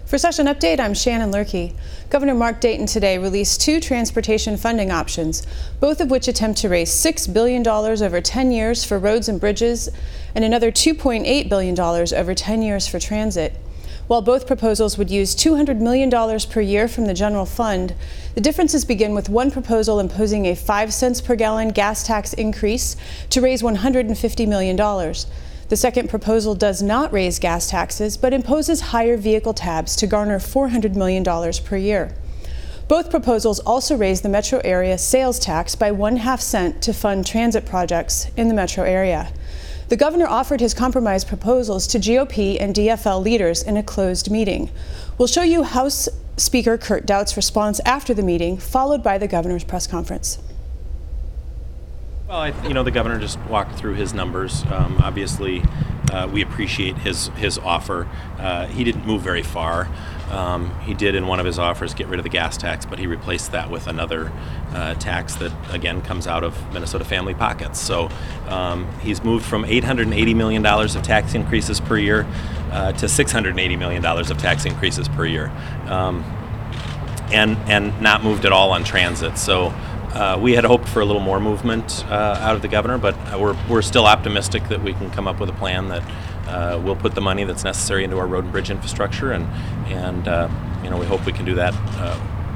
For Session Update, I'm Shannon Lurkey. Governor Mark Dayton today released two transportation funding options, both of which attempt to raise $6 billion over 10 years for roads and bridges and another $2.8 billion over 10 years for transit. While both proposals would use $200 million per year from the general fund, the differences begin with one proposal imposing a 5 cents per gallon gas tax increase to raise $150 million. The second proposal does not raise gas taxes, but imposes higher vehicle tabs to garner $400 million per year. Both proposals also raise the metro area sales tax by 1/2 cent to fund transit projects in the metro area. The governor offered his compromise proposals to GOP and DFL leaders in a closed meeting. We'll show you House Speaker Kurt Dout's response after the meeting, followed by the governor's press conference. Well, the governor just walked through his numbers. Obviously, we appreciate his offer. He didn't move very far. He did, in one of his offers, get rid of the gas tax, but he replaced that with another tax that, again, comes out of Minnesota family pockets. So he's moved from $880 million of tax increases per year to $680 million of tax increases per year, and not moved at all on transit. So we had hoped for a little more movement out of the governor, but we're still optimistic that we can come up with a plan that will put the money that's necessary into our road and bridge infrastructure, and we hope we can do that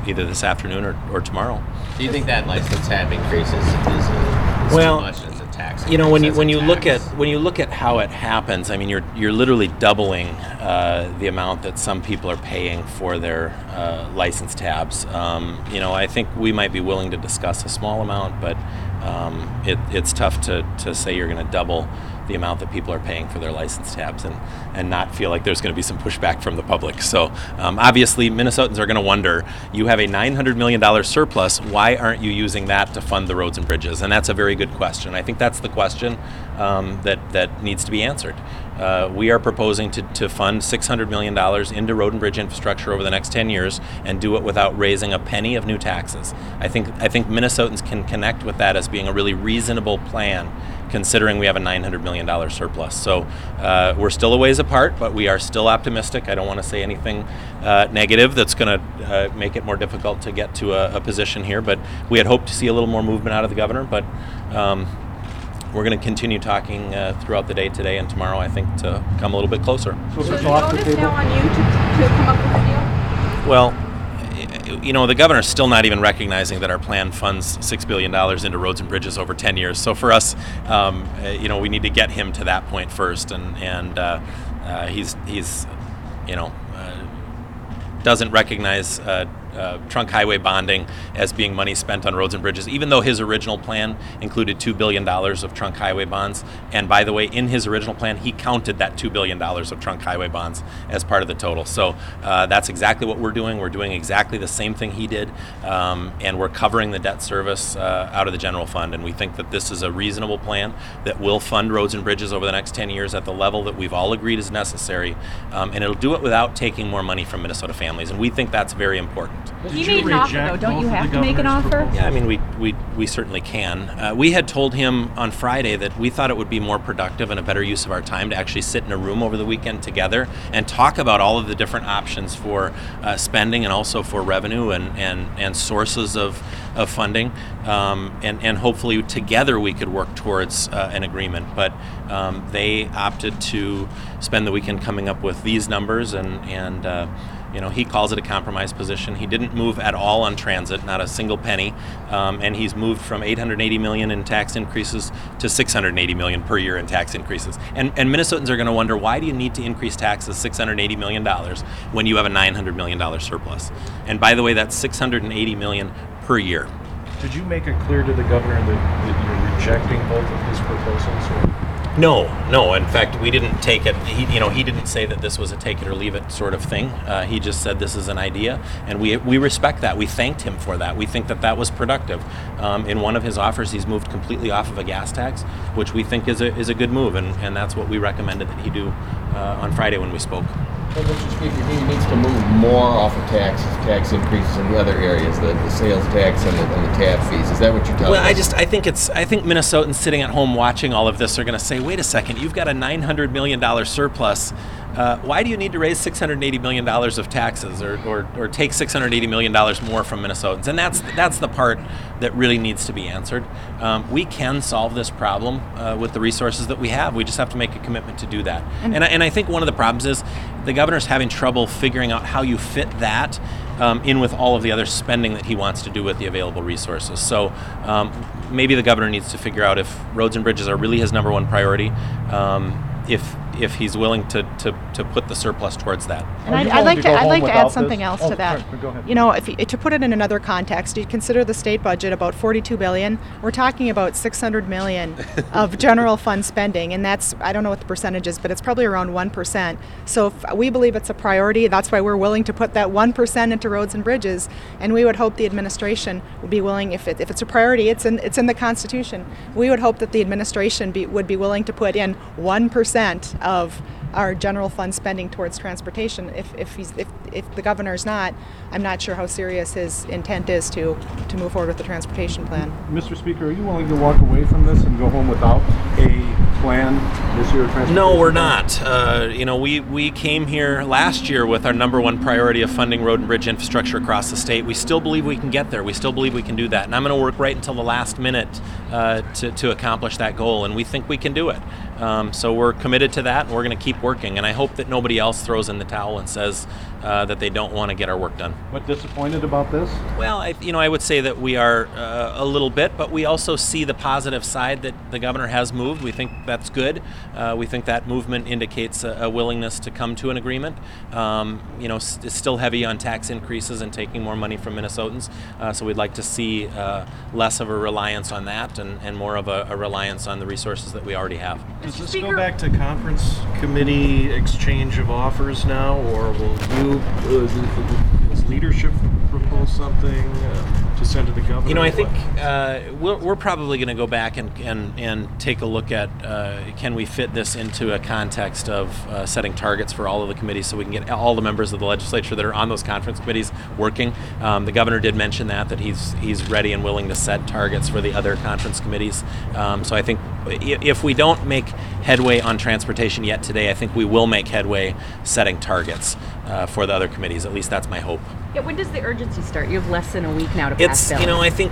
either this afternoon or tomorrow. Do you think that license tab increases is well, too much as a tax? When you look at how it happens, I mean, you're literally doubling the amount that some people are paying for their license tabs. I think we might be willing to discuss a small amount, but it's tough to say you're going to double the amount that people are paying for their license tabs and not feel like there's going to be some pushback from the public. So obviously Minnesotans are going to wonder, you have a $900 million surplus, why aren't you using that to fund the roads and bridges? And that's a very good question. I think that's the question that needs to be answered. We are proposing to fund $600 million into road and bridge infrastructure over the next 10 years and do it without raising a penny of new taxes. I think Minnesotans can connect with that as being a really reasonable plan, considering we have a $900 million surplus. So we're still a ways apart, but we are still optimistic. I don't want to say anything negative that's going to make it more difficult to get to a position here, but we had hoped to see a little more movement out of the governor, but we're going to continue talking throughout the day today and tomorrow, I think, to come a little bit closer. So the onus now on you to come up with a deal? Well, the governor's still not even recognizing that our plan funds $6 billion into roads and bridges over 10 years. So for us, we need to get him to that point first, and he's doesn't recognize trunk highway bonding as being money spent on roads and bridges, even though his original plan included $2 billion of trunk highway bonds. And by the way, in his original plan, he counted that $2 billion of trunk highway bonds as part of the total. So that's exactly what we're doing. We're doing exactly the same thing he did, and we're covering the debt service out of the general fund. And we think that this is a reasonable plan that will fund roads and bridges over the next 10 years at the level that we've all agreed is necessary, and it'll do it without taking more money from Minnesota families. And we think that's very important. He made an offer, though. Don't you have to make an offer? Yeah, I mean, we certainly can. We had told him on Friday that we thought it would be more productive and a better use of our time to actually sit in a room over the weekend together and talk about all of the different options for spending and also for revenue and sources of funding. And hopefully together we could work towards an agreement. But they opted to spend the weekend coming up with these numbers, and he calls it a compromise position. He didn't move at all on transit, not a single penny, and he's moved from $880 million in tax increases to $680 million per year in tax increases. And Minnesotans are going to wonder, why do you need to increase taxes $680 million when you have a $900 million surplus? And by the way, that's $680 million per year. Did you make it clear to the governor that you're rejecting both of his proposals? Or? No. In fact, we didn't take it. He didn't say that this was a take it or leave it sort of thing. He just said this is an idea, and we respect that. We thanked him for that. We think that was productive. In one of his offers, he's moved completely off of a gas tax, which we think is a good move, and that's what we recommended that he do on Friday when we spoke. Well, Mr. Speaker, he needs to move more off of tax increases in the other areas, the sales tax and the tab fees. Is that what you're telling us? I think Minnesotans sitting at home watching all of this are going to say, wait a second, you've got a $900 million surplus why do you need to raise $680 million of taxes or take $680 million more from Minnesotans? And that's the part that really needs to be answered. We can solve this problem with the resources that we have. We just have to make a commitment to do that. And I think one of the problems is the governor's having trouble figuring out how you fit that in with all of the other spending that he wants to do with the available resources. So maybe the governor needs to figure out if roads and bridges are really his number one priority, if he's willing to put the surplus towards that. And I'd like to add something else to that. Sorry, go ahead. You know, to put it in another context, you consider the state budget about $42 billion. We're talking about $600 million of general fund spending, and that's, I don't know what the percentage is, but it's probably around 1%. So if we believe it's a priority, that's why we're willing to put that 1% into roads and bridges, and we would hope the administration would be willing, if it's a priority, it's in the Constitution. We would hope that the administration would be willing to put in 1% of our general fund spending towards transportation. If the governor's not, I'm not sure how serious his intent is to move forward with the transportation plan. Mr. Speaker, are you willing to walk away from this and go home without a plan this year of transportation? No, we're not. We came here last year with our number one priority of funding road and bridge infrastructure across the state. We still believe we can get there. We still believe we can do that. And I'm going to work right until the last minute to accomplish that goal. And we think we can do it. So we're committed to that, and we're going to keep working. And I hope that nobody else throws in the towel and says that they don't want to get our work done. But disappointed about this? Well, I would say that we are a little bit, but we also see the positive side that the governor has moved. We think that's good. We think that movement indicates a willingness to come to an agreement. It's still heavy on tax increases and taking more money from Minnesotans. So we'd like to see less of a reliance on that and more of a reliance on the resources that we already have. Does this go back to conference committee exchange of offers now, or will you, does leadership propose something to send to the governor? I think we're probably going to go back and take a look at can we fit this into a context of setting targets for all of the committees so we can get all the members of the legislature that are on those conference committees working. The governor did mention that he's ready and willing to set targets for the other conference committees. So I think if we don't make headway on transportation yet today, I think we will make headway setting targets for the other committees. At least that's my hope. Yeah, when does the urgency start? You have less than a week now to pass bills. I think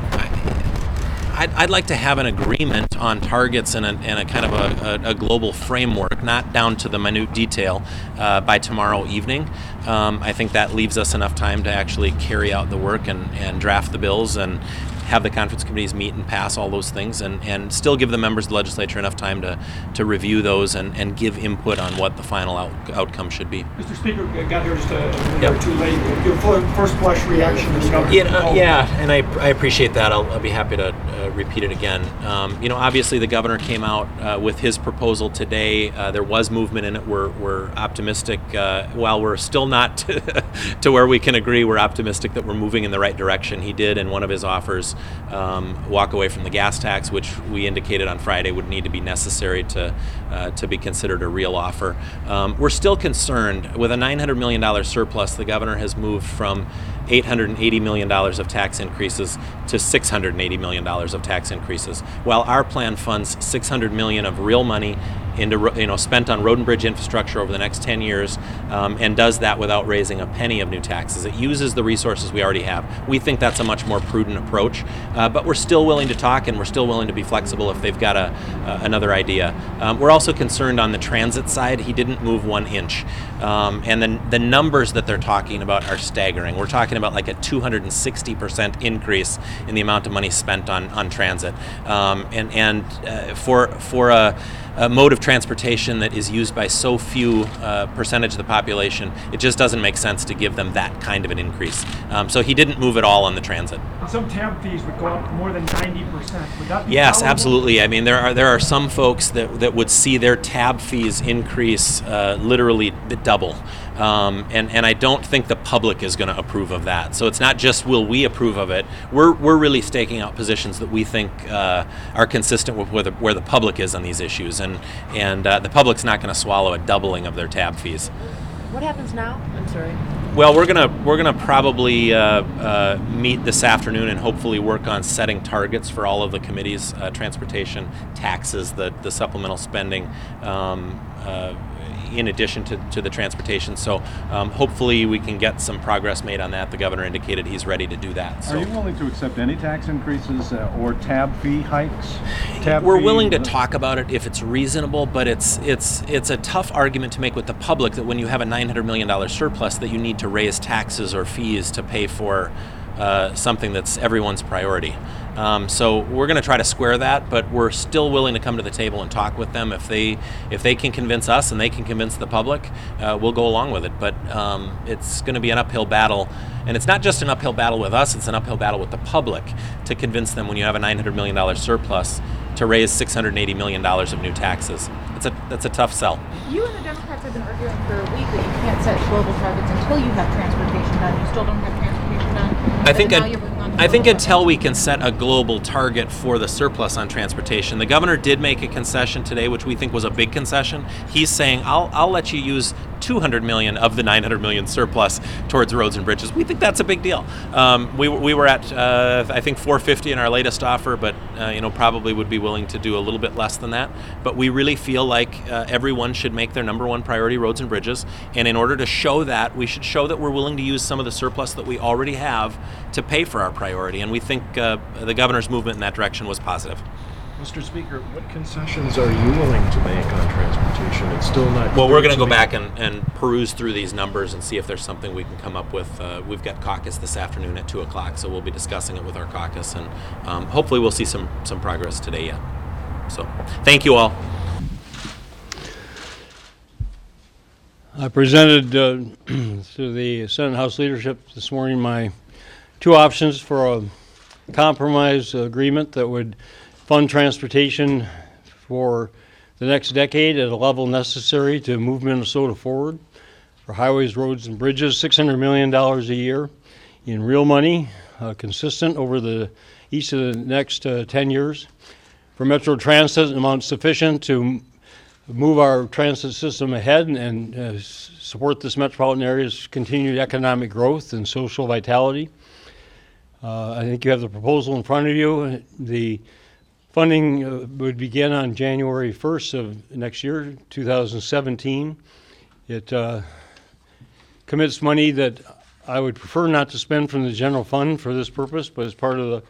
I'd like to have an agreement on targets and a kind of a global framework, not down to the minute detail, by tomorrow evening. I think that leaves us enough time to actually carry out the work and draft the bills and have the conference committees meet and pass all those things and still give the members of the legislature enough time to review those and give input on what the final outcome should be. Mr. Speaker, got here just a minute or two late. Your first blush reaction to the governor. And I appreciate that. I'll be happy to repeat it again. Obviously the governor came out with his proposal today. There was movement in it. We're optimistic. While we're still not to where we can agree, we're optimistic that we're moving in the right direction. He did in one of his offers walk away from the gas tax, which we indicated on Friday would need to be necessary to be considered a real offer. We're still concerned with a $900 million surplus. The governor has moved from $880 million of tax increases to $680 million of tax increases, while our plan funds $600 million of real money into spent on road and bridge infrastructure over the next 10 years, and does that without raising a penny of new taxes. It uses the resources we already have. We think that's a much more prudent approach, but we're still willing to talk and we're still willing to be flexible if they've got another idea. We're also concerned on the transit side. He didn't move 1 inch, and then the numbers that they're talking about are staggering. We're talking about like a 260% increase in the amount of money spent on transit, for a mode of transportation that is used by so few percentage of the population, it just doesn't make sense to give them that kind of an increase. So he didn't move at all on the transit. Some tab fees would go up more than 90%. Would that be Yes, palatable? absolutely. I mean, there are some folks that would see their tab fees increase literally double. And I don't think the public is going to approve of that. So it's not just will we approve of it. We're really staking out positions that we think are consistent with where the public is on these issues, and the public's not going to swallow a doubling of their tab fees. What happens now? I'm sorry. Well, we're gonna probably meet this afternoon and hopefully work on setting targets for all of the committees: transportation, taxes, the supplemental spending. in addition to the transportation. So hopefully we can get some progress made on that. The governor indicated he's ready to do that. So. Are you willing to accept any tax increases or tab fee hikes? We're willing to talk about it if it's reasonable, but it's a tough argument to make with the public that when you have a $900 million surplus that you need to raise taxes or fees to pay for something that's everyone's priority. So we're going to try to square that, but we're still willing to come to the table and talk with them. If they can convince us and they can convince the public, we'll go along with it. But it's going to be an uphill battle, and it's not just an uphill battle with us, it's an uphill battle with the public to convince them when you have a $900 million surplus to raise $680 million of new taxes. That's a tough sell. You and the Democrats have been arguing for a week that you can't set global targets until you have transportation done. You still don't have transportation done. I think until we can set a global target for the surplus on transportation, the governor did make a concession today, which we think was a big concession. He's saying, I'll let you use $200 million of the $900 million surplus towards roads and bridges. We think that's a big deal. We were at I think $450 in our latest offer, but probably would be willing to do a little bit less than that. But we really feel like everyone should make their number one priority roads and bridges. And in order to show that, we should show that we're willing to use some of the surplus that we already have to pay for our priority. And we think the governor's movement in that direction was positive. Mr. Speaker, what concessions are you willing to make on transportation? It's still not. Well, we're going to go back and peruse through these numbers and see if there's something we can come up with. We've got caucus this afternoon at 2 o'clock, so we'll be discussing it with our caucus, and hopefully we'll see some progress today yet. So, thank you all. I presented to the Senate House leadership this morning my two options for a compromise agreement that would fund transportation for the next decade at a level necessary to move Minnesota forward. For highways, roads, and bridges, $600 million a year in real money, consistent over each of the next 10 years. For Metro Transit, an amount sufficient to move our transit system ahead and support this metropolitan area's continued economic growth and social vitality. I think you have the proposal in front of you. The funding would begin on January 1st of next year, 2017. It commits money that I would prefer not to spend from the general fund for this purpose, but as part of the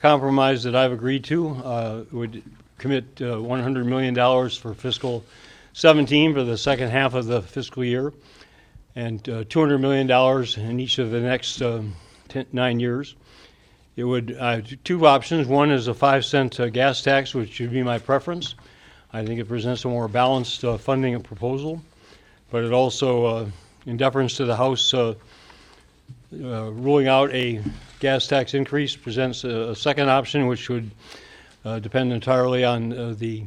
compromise that I've agreed to, would commit $100 million for fiscal 17 for the second half of the fiscal year, and $200 million in each of the next 9 years. It would two options. One is a 5-cent gas tax, which would be my preference. I think it presents a more balanced funding proposal, but it also, in deference to the House ruling out a gas tax increase, presents a second option, which would depend entirely on the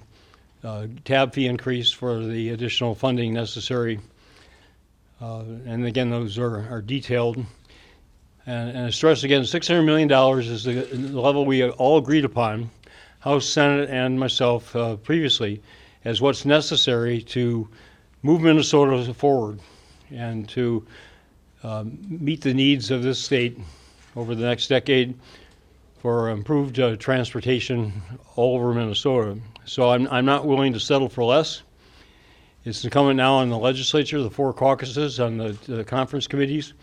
tab fee increase for the additional funding necessary. And again, those are detailed. And I stress again, $600 million is the level we all agreed upon, House, Senate, and myself previously, as what's necessary to move Minnesota forward and to meet the needs of this state over the next decade for improved transportation all over Minnesota. So I'm not willing to settle for less. It's incumbent now on the legislature, the 4 caucuses, on the conference committees,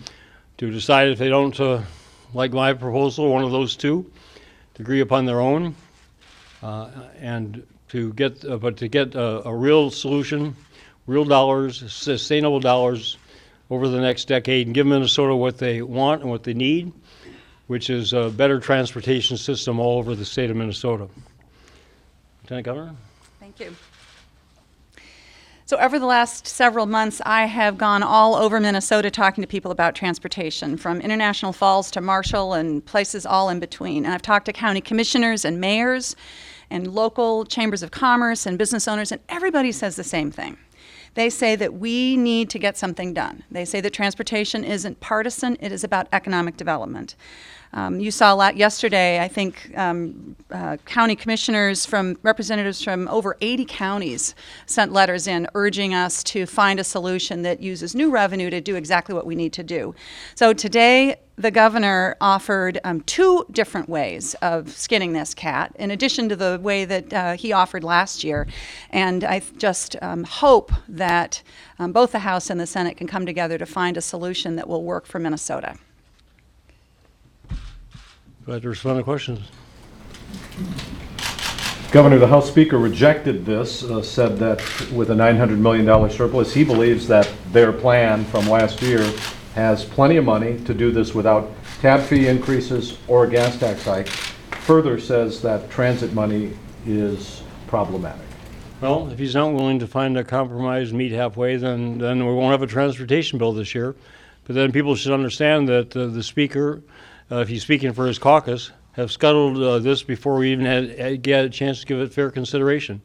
to decide if they don't like my proposal, one of those two, to agree upon their own, and to get a real solution, real dollars, sustainable dollars over the next decade, and give Minnesota what they want and what they need, which is a better transportation system all over the state of Minnesota. Lieutenant Governor? Thank you. So over the last several months, I have gone all over Minnesota talking to people about transportation, from International Falls to Marshall and places all in between. And I've talked to county commissioners and mayors and local chambers of commerce and business owners, and everybody says the same thing. They say that we need to get something done. They say that transportation isn't partisan, it is about economic development. You saw yesterday, I think, county commissioners representatives from over 80 counties sent letters in urging us to find a solution that uses new revenue to do exactly what we need to do. So today, the governor offered two different ways of skinning this cat, in addition to the way that he offered last year. And I just hope that both the House and the Senate can come together to find a solution that will work for Minnesota. Glad to respond to questions. Governor, the House Speaker rejected this, said that with a $900 million surplus, he believes that their plan from last year has plenty of money to do this without tab fee increases or a gas tax hike. Further says that transit money is problematic. Well, if he's not willing to find a compromise, meet halfway, then we won't have a transportation bill this year. But then people should understand that the Speaker, if he's speaking for his caucus, have scuttled this before we even had a chance to give it fair consideration.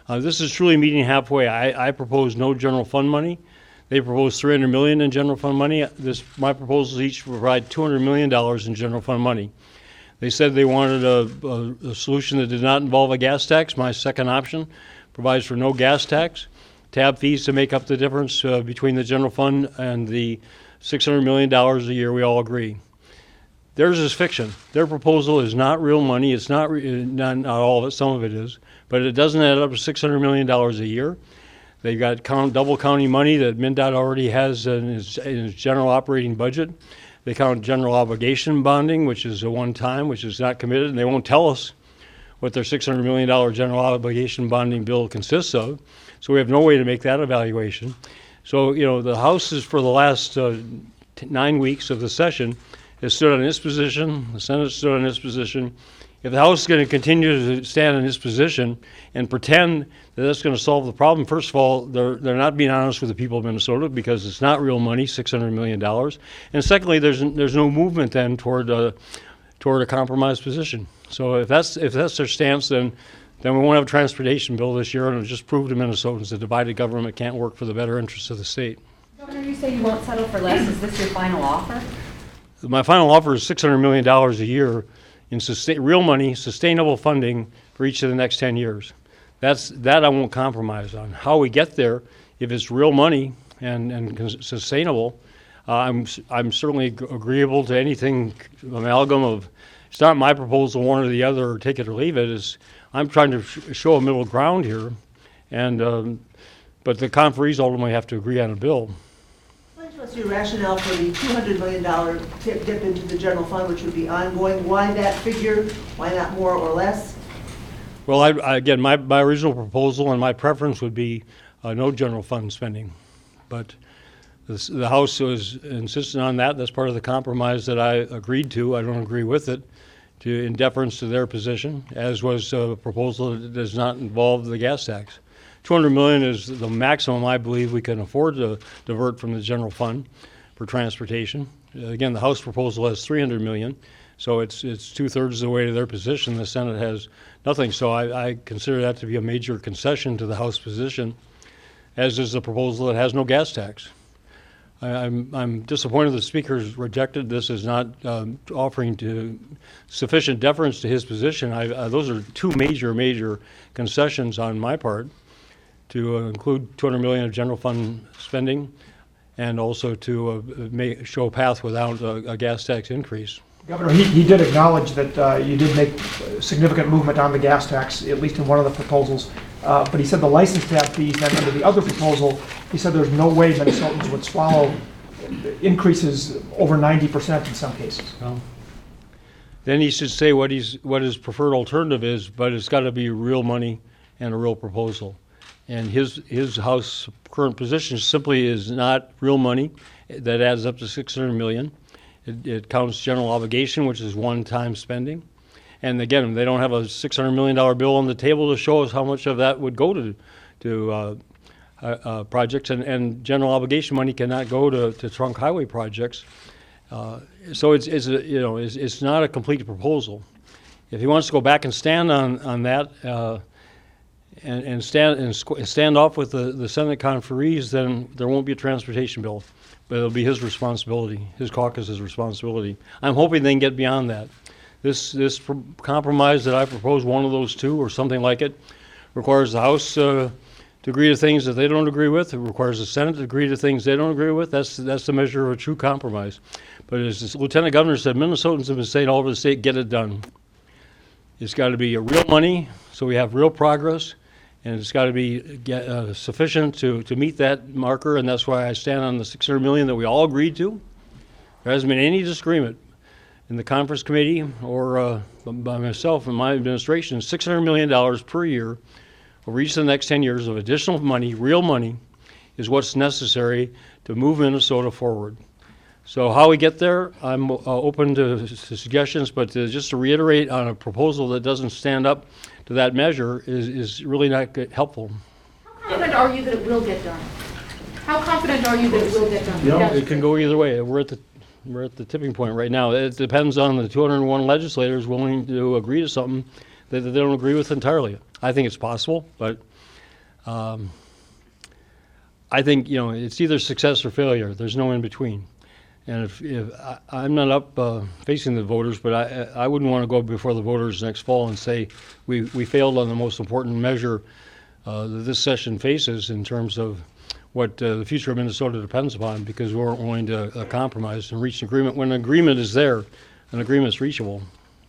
This is truly meeting halfway. I propose no general fund money. They propose $300 million in general fund money. My proposals each provide $200 million in general fund money. They said they wanted a solution that did not involve a gas tax. My second option provides for no gas tax, tab fees to make up the difference between the general fund and the $600 million a year. We all agree. Theirs is fiction. Their proposal is not real money. It's not all of it. Some of it is, but it doesn't add up to $600 million a year. They've got double counting money that MnDOT already has in its general operating budget. They count general obligation bonding, which is a one-time, which is not committed, and they won't tell us what their $600 million general obligation bonding bill consists of. So we have no way to make that evaluation. So, the House is, for the last 9 weeks of the session, has stood on its position. The Senate stood on its position. If the House is going to continue to stand in its position and pretend that that's going to solve the problem, first of all, they're not being honest with the people of Minnesota, because it's not real money, $600 million. And secondly, there's no movement then toward a compromised position. So if that's their stance, then we won't have a transportation bill this year, and it'll just prove to Minnesotans that divided government can't work for the better interests of the state. Governor, you say you won't settle for less. Is this your final offer? My final offer is $600 million a year in real money, sustainable funding for each of the next 10 years. That I won't compromise on. How we get there, if it's real money and sustainable, I'm certainly agreeable to anything amalgam of. It's not my proposal, one or the other, or take it or leave it. I'm trying to show a middle ground here, but the conferees ultimately have to agree on a bill. What's your rationale for the $200 million dip into the general fund, which would be ongoing? Why that figure? Why not more or less? Well, again, my original proposal and my preference would be no general fund spending. But the House was insistent on that. That's part of the compromise that I agreed to. I don't agree with it, in deference to their position, as was a proposal that does not involve the gas tax. $200 million is the maximum I believe we can afford to divert from the general fund for transportation. Again, the House proposal has $300 million, so it's 2/3 of the way to their position. The Senate has nothing, so I consider that to be a major concession to the House position, as is the proposal that has no gas tax. I'm disappointed the Speaker's rejected this as not offering sufficient deference to his position. Those are two major concessions on my part, to include $200 million of general fund spending, and also to show a path without a gas tax increase. Governor, he did acknowledge that you did make significant movement on the gas tax, at least in one of the proposals. But he said the license tab fees, and under the other proposal, he said there's no way Minnesotans would swallow increases over 90% in some cases. Well, then he should say what his preferred alternative is, but it's got to be real money and a real proposal. And his House current position simply is not real money that adds up to $600 million. It counts general obligation, which is one-time spending. And again, they don't have a $600 million bill on the table to show us how much of that would go to projects. And general obligation money cannot go to trunk highway projects. So it's not a complete proposal. If he wants to go back and stand on that. And stand off with the Senate conferees, then there won't be a transportation bill, but it'll be his responsibility, his caucus's responsibility. I'm hoping they can get beyond that. This compromise that I propose, one of those two or something like it, requires the House to to agree to things that they don't agree with. It requires the Senate to agree to things they don't agree with. That's the measure of a true compromise. But as the Lieutenant Governor said, Minnesotans have been saying all over the state, get it done. It's got to be real money, so we have real progress, and it's got to be sufficient to meet that marker, and that's why I stand on the $600 million that we all agreed to. There hasn't been any disagreement in the conference committee or by myself and my administration. $600 million per year over each of the next 10 years of additional money, real money, is what's necessary to move Minnesota forward. So how we get there, I'm open to suggestions, but just to reiterate on a proposal that doesn't stand up to that measure is really not helpful. How confident are you that it will get done? How confident are you that it will get done? You know, it can go either way. We're at the tipping point right now. It depends on the 201 legislators willing to agree to something that they don't agree with entirely. I think it's possible, but I think, you know, it's either success or failure. There's no in between. And if I'm not up facing the voters, but I wouldn't want to go before the voters next fall and say we failed on the most important measure that this session faces in terms of what the future of Minnesota depends upon, because we weren't willing to compromise and reach an agreement. When an agreement is there, an agreement is reachable.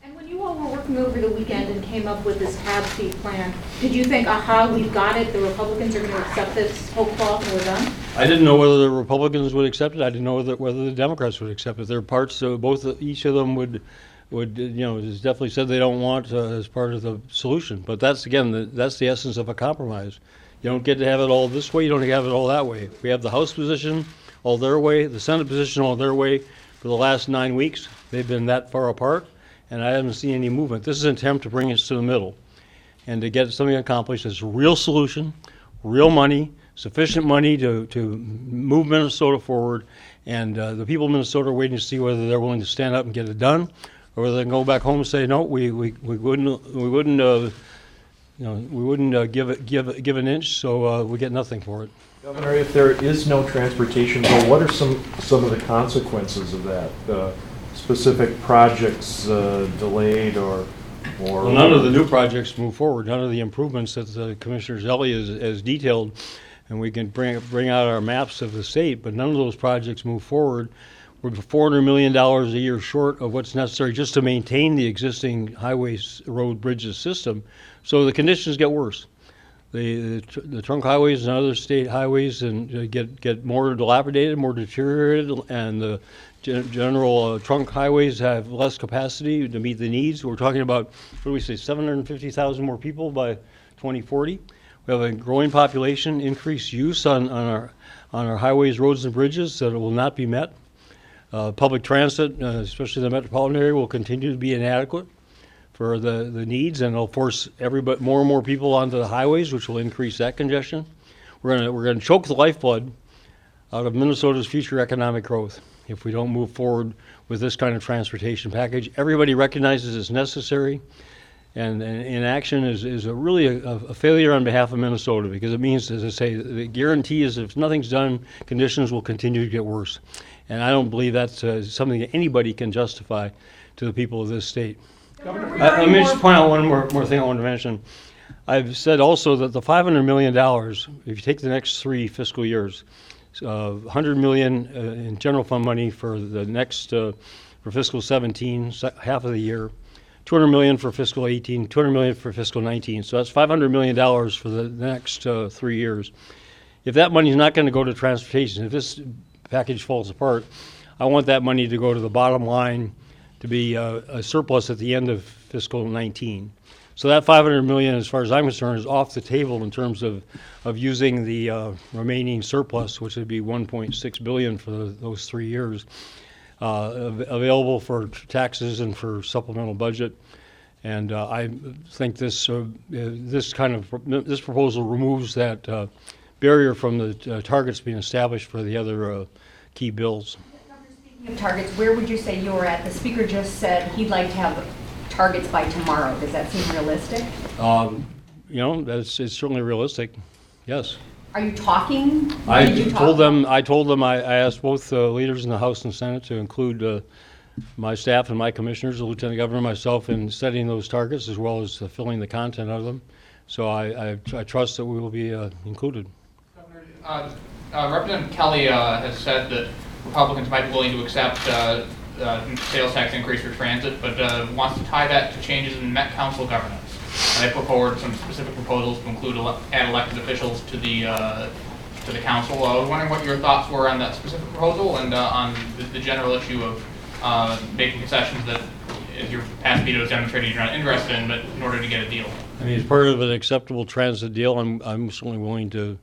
And when you all were working over the weekend and came up with this tab fee plan, did you think, aha, we've got it, the Republicans are going to accept this whole cloth and we're done? I didn't know whether the Republicans would accept it. I didn't know whether the Democrats would accept it. There are parts, each of them would has definitely said they don't want as part of the solution. But that's, again, that's the essence of a compromise. You don't get to have it all this way, you don't have it all that way. We have the House position all their way, the Senate position all their way. For the last 9 weeks, they've been that far apart, and I haven't seen any movement. This is an attempt to bring us to the middle and to get something accomplished that's a real solution, real money, sufficient money to move Minnesota forward, and the people of Minnesota are waiting to see whether they're willing to stand up and get it done, or whether they can go back home and say, no, we wouldn't give an inch, so we get nothing for it. Governor, if there is no transportation bill, what are some of the consequences of that? Specific projects delayed or well, none of the new projects move forward. None of the improvements that Commissioner Zelli has detailed, and we can bring out our maps of the state, but none of those projects move forward. We're $400 million a year short of what's necessary just to maintain the existing highways, road, bridges system. So the conditions get worse. The trunk highways and other state highways and get more dilapidated, more deteriorated, and the general trunk highways have less capacity to meet the needs. We're talking about, what do we say, 750,000 more people by 2040. We have a growing population, increased use on our highways, roads, and bridges that will not be met. Public transit, especially the metropolitan area, will continue to be inadequate for the needs, and it'll force more and more people onto the highways, which will increase that congestion. We're gonna choke the lifeblood out of Minnesota's future economic growth if we don't move forward with this kind of transportation package. Everybody recognizes it's necessary, and inaction is really a failure on behalf of Minnesota, because it means, as I say, the guarantee is if nothing's done, conditions will continue to get worse. And I don't believe that's something that anybody can justify to the people of this state. Let me just point out one more thing I want to mention. I've said also that the $500 million, if you take the next 3 fiscal years, $100 million in general fund money for the next, for fiscal 17, half of the year, $200 million for fiscal 18, $200 million for fiscal 19. So that's $500 million for the next 3 years. If that money is not going to go to transportation, if this package falls apart, I want that money to go to the bottom line, to be a surplus at the end of fiscal 19. So that $500 million, as far as I'm concerned, is off the table in terms of using the remaining surplus, which would be $1.6 billion for those 3 years, available for taxes and for supplemental budget. And I think this proposal removes that barrier from the targets being established for the other key bills. Speaking of targets, where would you say you're at? The speaker just said he'd like to have targets by tomorrow. Does that seem realistic? It's certainly realistic. Yes. Are you talking? I told them. I asked both leaders in the House and Senate to include my staff and my commissioners, the Lieutenant Governor, and myself, in setting those targets as well as filling the content of them. So I trust that we will be included. Representative Kelly has said that Republicans might be willing to accept sales tax increase for transit, but wants to tie that to changes in Met Council governance. They put forward some specific proposals to include add elected officials to the council. I was wondering what your thoughts were on that specific proposal and on the general issue of making concessions that, as your past veto has demonstrated, you're not interested in, but in order to get a deal. I mean, as part of an acceptable transit deal, I'm certainly willing to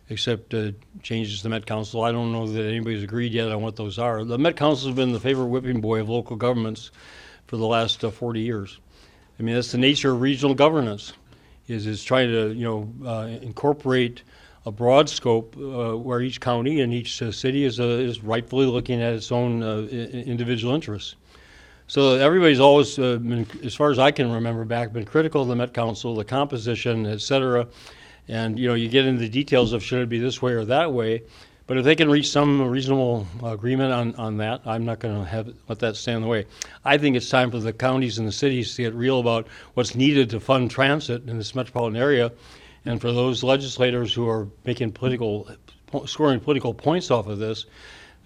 accept changes to the Met Council. I don't know that anybody's agreed yet on what those are. The Met Council has been the favorite whipping boy of local governments for the last 40 years. I mean, that's the nature of regional governance, is trying to incorporate a broad scope where each county and each city is rightfully looking at its own individual interests. So everybody's always, been, as far as I can remember back, been critical of the Met Council, the composition, et cetera. And you get into the details of should it be this way or that way. But if they can reach some reasonable agreement on that, I'm not going to let that stand in the way. I think it's time for the counties and the cities to get real about what's needed to fund transit in this metropolitan area. And for those legislators who are scoring political points off of this,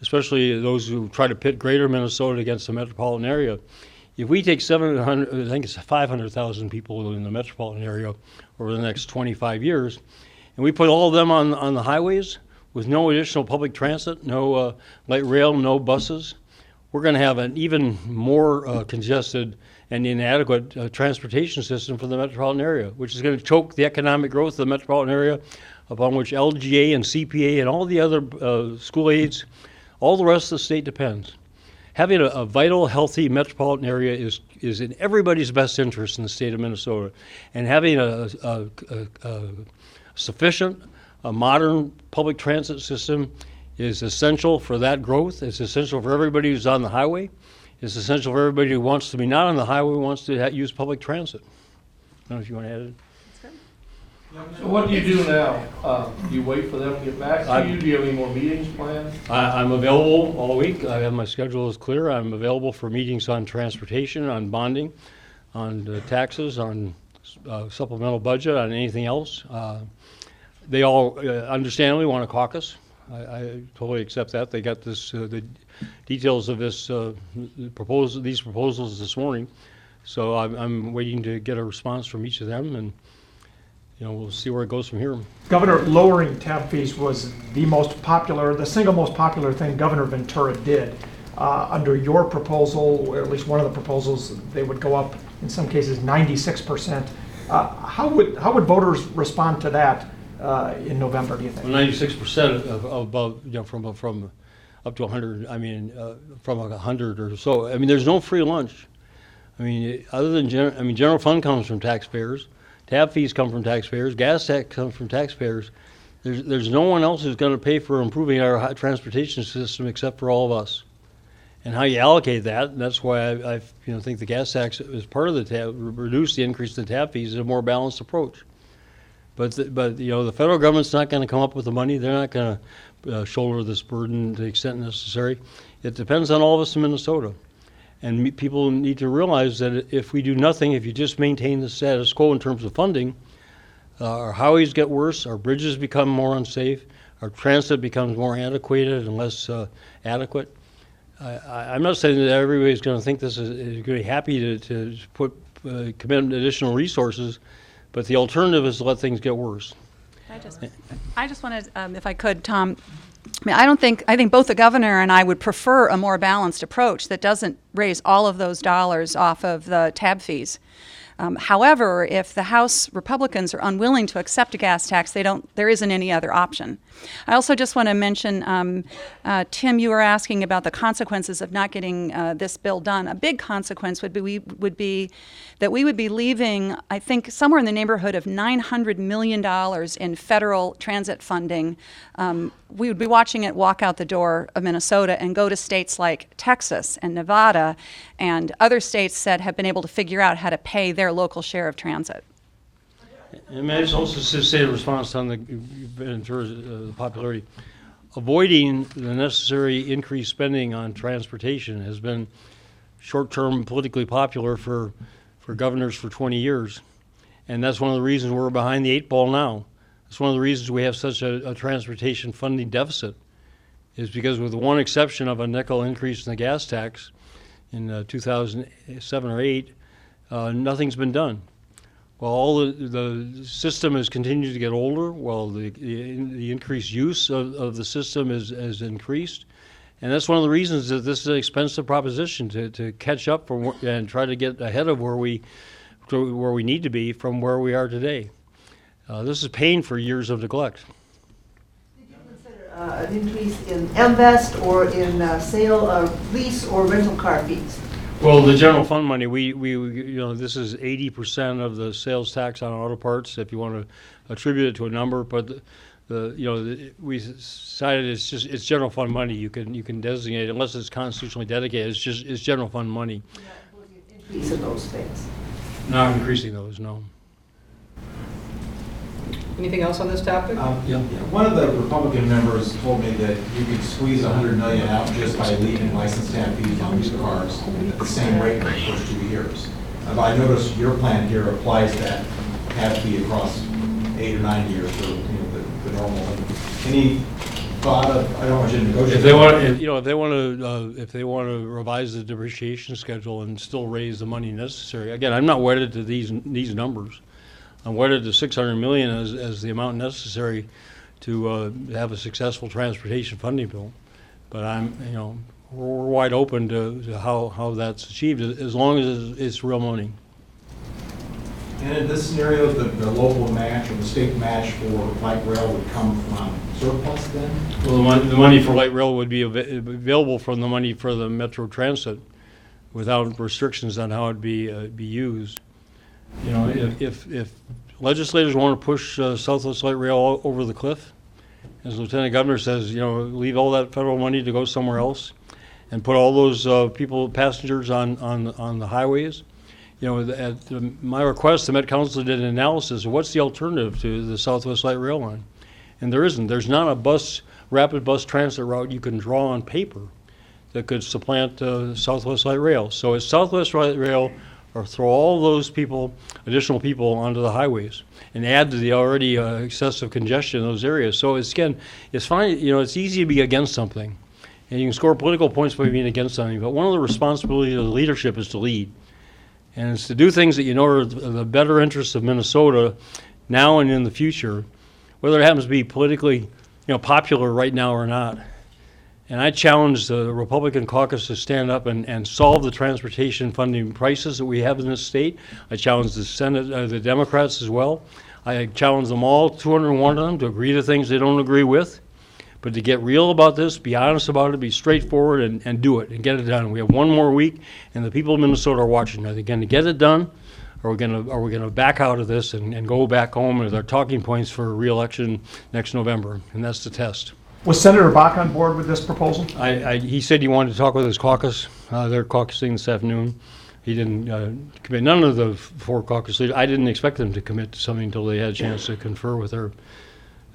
especially those who try to pit greater Minnesota against the metropolitan area, if we take 700, I think it's 500,000 people in the metropolitan area over the next 25 years, and we put all of them on the highways with no additional public transit, no light rail, no buses, we're going to have an even more congested and inadequate transportation system for the metropolitan area, which is going to choke the economic growth of the metropolitan area, upon which LGA and CPA and all the other school aids, all the rest of the state depends. Having a vital, healthy metropolitan area is in everybody's best interest in the state of Minnesota. And having a sufficient, modern public transit system is essential for that growth. It's essential for everybody who's on the highway. It's essential for everybody who wants to be not on the highway, wants to use public transit. I don't know if you want to add it. So what do you do now? Do you wait for them to get back to you? Do you have any more meetings planned? I'm available all week. I have my schedule is clear. I'm available for meetings on transportation, on bonding, on taxes, on supplemental budget, on anything else. They all understandably want to caucus. I totally accept that. They got this the details of this these proposals this morning, so I'm waiting to get a response from each of them, and we'll see where it goes from here. Governor, lowering tab fees was the single most popular thing Governor Ventura did. Under your proposal, or at least one of the proposals, they would go up in some cases 96%. How would voters respond to that in November, do you think? Well, 96% above, from up to 100. I mean, from 100 or so. I mean, there's no free lunch. I mean, other than general fund comes from taxpayers. Tab fees come from taxpayers. Gas tax comes from taxpayers. There's no one else who's going to pay for improving our transportation system except for all of us. And how you allocate that, and that's why I think the gas tax is part of the tab, reduce the increase in the tab fees is a more balanced approach. But the federal government's not going to come up with the money. They're not going to shoulder this burden to the extent necessary. It depends on all of us in Minnesota. And people need to realize that if we do nothing, if you just maintain the status quo in terms of funding, our highways get worse, our bridges become more unsafe, our transit becomes more antiquated and less adequate. I'm not saying that everybody's going to think this is going to be happy to commit additional resources, but the alternative is to let things get worse. I just wanted, if I could, Tom, I think both the governor and I would prefer a more balanced approach that doesn't raise all of those dollars off of the tab fees. However, if the House Republicans are unwilling to accept a gas tax, there isn't any other option. I also just want to mention, Tim, you were asking about the consequences of not getting this bill done. A big consequence would be that we would be leaving, I think, somewhere in the neighborhood of $900 million in federal transit funding. We would be watching it walk out the door of Minnesota and go to states like Texas and Nevada and other states that have been able to figure out how to pay their local share of transit. And may I also say in response on the popularity, avoiding the necessary increased spending on transportation has been short-term politically popular for governors for 20 years. And that's one of the reasons we're behind the 8 ball now. That's one of the reasons we have such a transportation funding deficit, is because with one exception of a nickel increase in the gas tax in 2007 or 8, nothing's been done. While all the system has continued to get older, while the increased use of the system has increased, and that's one of the reasons that this is an expensive proposition to catch up and try to get ahead of where we need to be from where we are today. This is paying for years of neglect. Did you consider an increase in MVest or in sale, lease, or rental car fees? Well, the general fund money, we this is 80% of the sales tax on auto parts, if you want to attribute it to a number, but we decided it's general fund money. You can designate it, unless it's constitutionally dedicated. It's general fund money. You're not proposing an increase in those things. Not increasing those, no. Anything else on this topic? Yeah. One of the Republican members told me that you could squeeze $100 million out just by leaving license tab fees on used cars at the same rate for the first 2 years. But I noticed your plan here applies that tab fee across 8 or 9 years for the normal. Any thought of? I don't want you to negotiate. If they want to revise the depreciation schedule and still raise the money necessary. Again, I'm not wedded to these numbers. I'm wedded to $600 million as the amount necessary to have a successful transportation funding bill. But we're wide open to how that's achieved, as long as it's real money. And in this scenario, the local match or the state match for light rail would come from surplus then? Well, the money for light rail would be available from the money for the Metro Transit, without restrictions on how it'd be used. If legislators want to push Southwest Light Rail over the cliff, as Lieutenant Governor says, leave all that federal money to go somewhere else, and put all those passengers on the highways. At my request, the Met Council did an analysis of what's the alternative to the Southwest Light Rail line, and there isn't. There's not a rapid bus transit route you can draw on paper that could supplant Southwest Light Rail. So it's Southwest Light Rail, or throw all those additional people onto the highways and add to the already excessive congestion in those areas. So it's fine. It's easy to be against something, and you can score political points by being against something. But one of the responsibilities of the leadership is to lead, and it's to do things that are the better interests of Minnesota now and in the future, whether it happens to be politically, popular right now or not. And I challenge the Republican caucus to stand up and solve the transportation funding crisis that we have in this state. I challenge the Senate, the Democrats as well. I challenge them all, 201 of them, to agree to things they don't agree with, but to get real about this, be honest about it, be straightforward, and do it, and get it done. We have 1 more week, and the people of Minnesota are watching. Are they going to get it done, or are we going to back out of this and go back home with our talking points for re-election next November? And that's the test. Was Senator Bach on board with this proposal? He said he wanted to talk with his caucus. They're caucusing this afternoon. He didn't commit. None of the 4 caucus leaders. I didn't expect them to commit to something until they had a chance to confer with their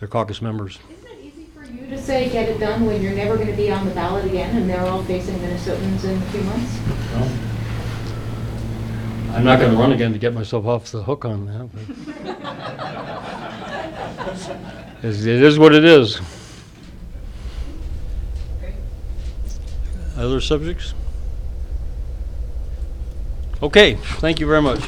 caucus members. Isn't it easy for you to say get it done when you're never going to be on the ballot again and they're all facing Minnesotans in a few months? Well, I'm not going to run again to get myself off the hook on that. But it is what it is. Other subjects? Okay, thank you very much.